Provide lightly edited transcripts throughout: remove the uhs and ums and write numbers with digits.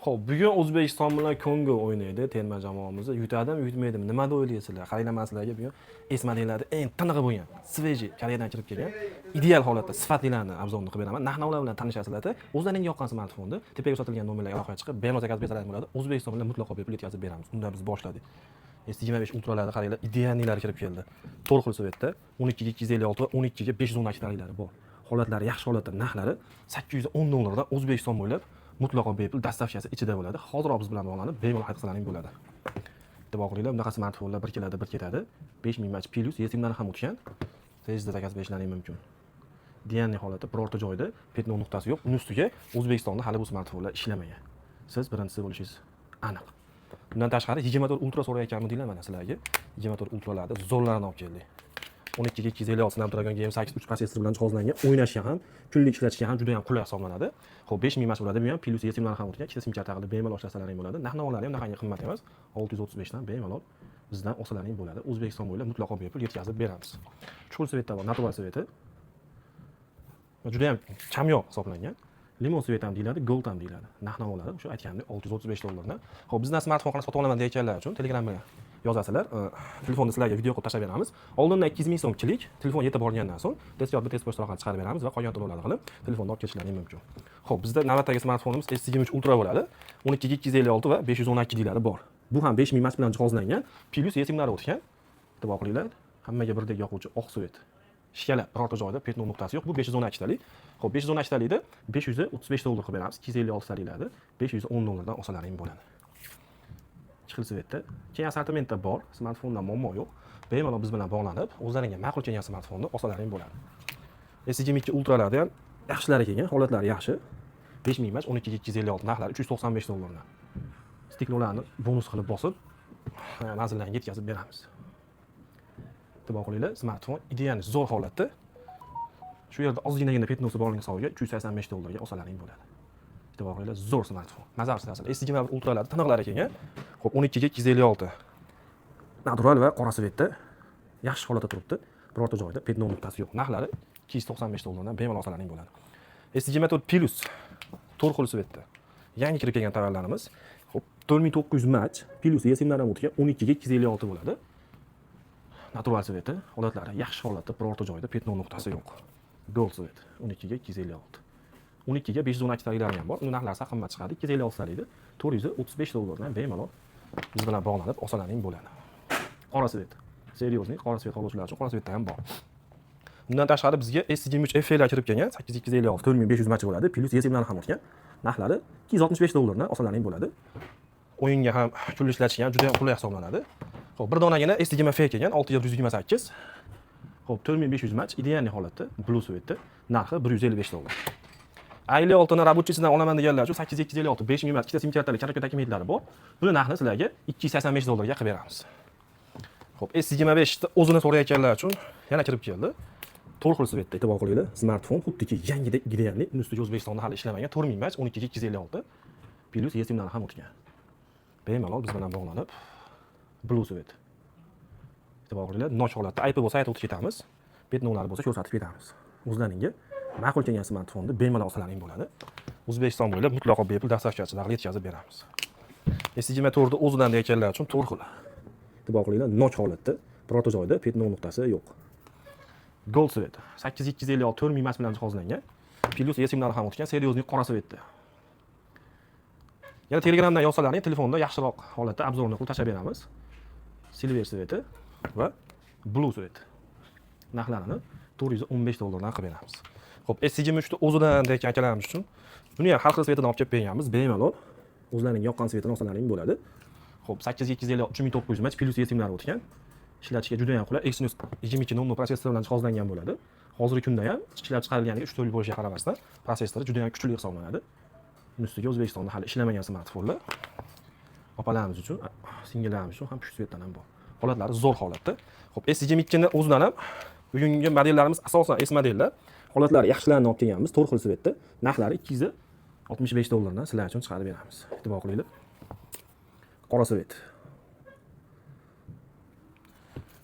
Xo'p, bugun O'zbekiston bilan Kongo o'ynaydi terma jamoamiz. Yutadimi, yutmaydimi? Nima deb o'ylaysizlar? Qaranglar, men sizlarga bugun esmaliklarda eng tinig'i bo'lgan, sveji Koreyadan kirib kelgan ideal holatda sifatlilarni obzorini qilib beraman. Narx-navolar bilan tanishasizlar. O'zlaringizga yoqqan smartfonni tepaga ko'rsatilgan nomerlarga aloqa chiqib, bemalol zakaz bersalar bo'ladi. O'zbekiston bilan mutlaqo bepul yetkazib beramiz. Unda biz boshladik. S25 ultralarda qaranglar, idealnilar kirib keldi. 4 xil svetda 12 ga 256 va 12 ga 512 taliklari bor. Holatlari yaxshi holatda, narxlari 810 dollardan O'zbekiston bo'ylab mutlaqo bepul dastavkasi ichida bo'ladi. Hozir biz bilan bog'lanib bemalol xarid bo'ladi. E'tibor qiling, bunaqa smartfonlar bir keladi, bir ketadi. 5000 mach plus yetimlari ham o'tgan. Tezda zakaz berishlaring mumkin. Deganli holatda birorta joyda petno nuqtasi yo'q. Uning ustiga O'zbekistonda hali bu smartfonlar ishlamagan. Siz birinchisi bo'lishingiz aniq. Bundan tashqari 24 ultra so'rayotganmi deylar mana sizlarga. 24 ultralarda zo'rlarini olib keldik. 12 ga 256 Snapdragon Game 8 3 protsessor bilan jihozlangan, o'ynashga ham, kunlik ishlatishga ham juda ham qulay hisoblanadi. Xo'p, 5000 mach bo'ladi, bu ham plus yetimlar ham o'tgan, ikkita sim kart taqilib bemalol ishlasalaring bo'ladi. Narx-navolari ham naqancha qimmat emas, 635 dan bemalol bizdan olsalaring bo'ladi. O'zbekiston bo'ylab mutlaqo bepul yetkazib beramiz. Chuqur svetda bor, natural sveti. Juda ham kamyob hisoblangan. Limon svet ham deyiladi, gold ham deyiladi. Narx-navolari o'sha aytgandek 635 dollardan. Xo'p, bizdan smartfon qilib sotib olaman deganlar uchun Telegramga yozasizlar. Telefonni sizlarga video qilib tashlab beramiz. Oldindan 200 ming so'm kilik, telefon yetib borgandan so'ng test javob test pochta orqali chiqarib beramiz va qolgan to'lovlarni qilib telefonni olib ketishlaring mumkin. Xo'p, bizda navbatdagi smartfonimiz S23 Ultra bo'ladi. 12 ga 256 va 512 giglari bor. Bu ham 5000 mach bilan jihozlangan, plus yetimlari o'tgan. E'tibor qilinglar, hammaga birdek yoquvchi oq svet. Ishkalab birorta joyda petno nuqtasi yo'q. Bu 512 talik. Xo'p, 512 talikda 535 dollar qilib beramiz. 256 taliklarda 510 dollardan olsalaring bo'ladi. Xil svetda. Keyin assortimentda bor, smartfondan muammo yo'q. Bemalol biz bilan bog'lanib, o'zlaringga ma'qul kelgan smartfonni olsalaring bo'ladi. S22 ultralarda ham yaxshilari kelgan, holatlari yaxshi. 5000 mach 12 ga 256 narxlari 395 dollardan. Stiklolarni bonus qilib bosib, manzillarga yetkazib beramiz. E'tibor qilinglar, smartfon ideal zo'r holatda. Shu yerda ozginagina petnosi borligi hisobiga 385 dollarga olsalaring bo'ladi. E'tibor qilinglar, zo'r smartfon. Mazar qilasizlar. S21 ultralarda tiniqlari kelgan. Xo'p, 12 ga 256. Natural va qora svetda yaxshi holatda turibdi. Birorta joyda petno nuqtasi yo'q. Narxlari 295 dollardan bemalol olsalaring bo'ladi. S24 Plus 4 xil svetda. Yangi kirib kelgan tovarlarimiz. Xo'p, 4900 mach plus yetimlar ham o'tgan 12 ga 256 bo'ladi. Natural sveti, holatlari yaxshi holatda, birorta joyda petno nuqtasi yo'q. Gold svet 12 ga 256. 12 ga 512 taliklari ham bor. Uning narxlari ham qimmat chiqadi. 256 talikda 435 dollardan bemalol biz bilan bog'lanib olsalaring bo'ladi. Qora svet. Seriozniy qora svet oluvchilar uchun qora svetda ham bor. Bundan tashqari bizga S23 FE kirib kelgan 8256 4500 mach bo'ladi. Plus yetimlar ham o'tgan. Narxlari 265 dollardan olsalaring bo'ladi. O'yinga ham, kunlik ishlatishga ham juda ham qulay hisoblanadi. Xo'p, bir donagina S20 FE kelgan 6128. Xo'p, 4500 mach ideal holatda, blue svetda, narxi 155 dollar. Ayli oltini rabochisidan olaman deganlar uchun 8256 5000 mach ikkita sim kartali katta dokumentlari bor. Buni narxini sizlarga 285 dollarga qilib beramiz. Xo'p, S25 o'zini so'rayotganlar uchun yana kirib keldi. 4 xil svetda e'tibor qilinglar. Smartfon xuddiki yangidek idealni, uni ustiga O'zbekistonda hali ishlamagan 4000 mach 12 ga 256 plus yetimlar ham o'tgan. Bemalol biz bilan bog'lanib blue svet. E'tibor qilinglar, noch holatda IP bo'lsa aytib o'tib ketamiz. Petnolari bo'lsa ko'rsatib ketamiz. O'zlaringga ma'qul kelgan smartfonni bemalol olsalaring bo'ladi. O'zbekiston bo'ylab mutlaqo bepul dastavkachilarga yetkazib beramiz. S24 o'zidan deganlar uchun 4 xil. E'tibor qilinglar, noch holatda, birorta joyda petno nuqtasi yo'q. Gold svet 8256 4000 mach bilan jihozlangan. Plus yetimlari ham o'tgan, seriozniy qora svetda. Yana Telegramdan yozsalaring, telefonda yaxshiroq holatda obzorni qilib tashlab beramiz. Silver sveti va blue svet. Narxlarini 415 dollardan qilib beramiz. Xo'p, S23 o'zidan degan akalarimiz uchun buni ham har xil svetidan olib kelib berganmiz. Bemalol o'zlarining yoqqan svetini olsalaring bo'ladi. Xo'p, 8256 3900 mach plus yetimlari o'tgan. Ishlatishga juda ham qulay. Exynos 2200 protsessor bilan jihozlangan bo'ladi. Hozirgi kunda ham ishlab chiqarilganiga 3 yil bo'lishiga qaramasdan protsessori juda ham kuchli hisoblanadi. Uning ustiga O'zbekistonda hali ishlamagan smartfonlar opalarimiz uchun, singillarimiz uchun ham shu svetdan ham bor. Holatlari zo'r holatda. Xo'p, S22 ni o'zidan ham bugungi modellarimiz asosan S modellar. Holatlari yaxshilarini olib kelganmiz, 4 xil svetda. Narxlari 265 dollardan sizlar uchun chiqarib beramiz. E'tibor qilinglar. Qora svet.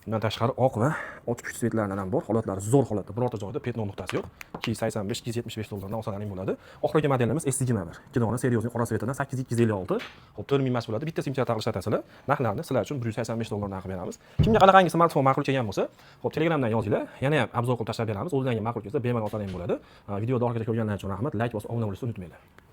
Bundan tashqari oq va ochiq kuch svetlardan ham bor. Holatlari zo'r holatda, birorta joyda petno nuqtasi yo'q. 285 275 dollardan olsalaring bo'ladi. Oxirgi modelimiz S21. 2 dona seriyozning qora svetidan 8256. Xo'p, 4000 mash bo'ladi. Bitta sim kart ishlatasizlar. Narxlarni sizlar uchun 185 dollardan qilib beramiz. Kimga qanaqangi smartfon ma'qul kelgan bo'lsa, xo'p, Telegramdan yozinglar. Yana ham obzor qilib tashlab beramiz. O'zingizga ma'qul kelsa bemalol olsalaring bo'ladi. Videoda orqada ko'rganlar uchun rahmat. Like bosib obuna bo'lishni unutmanglar.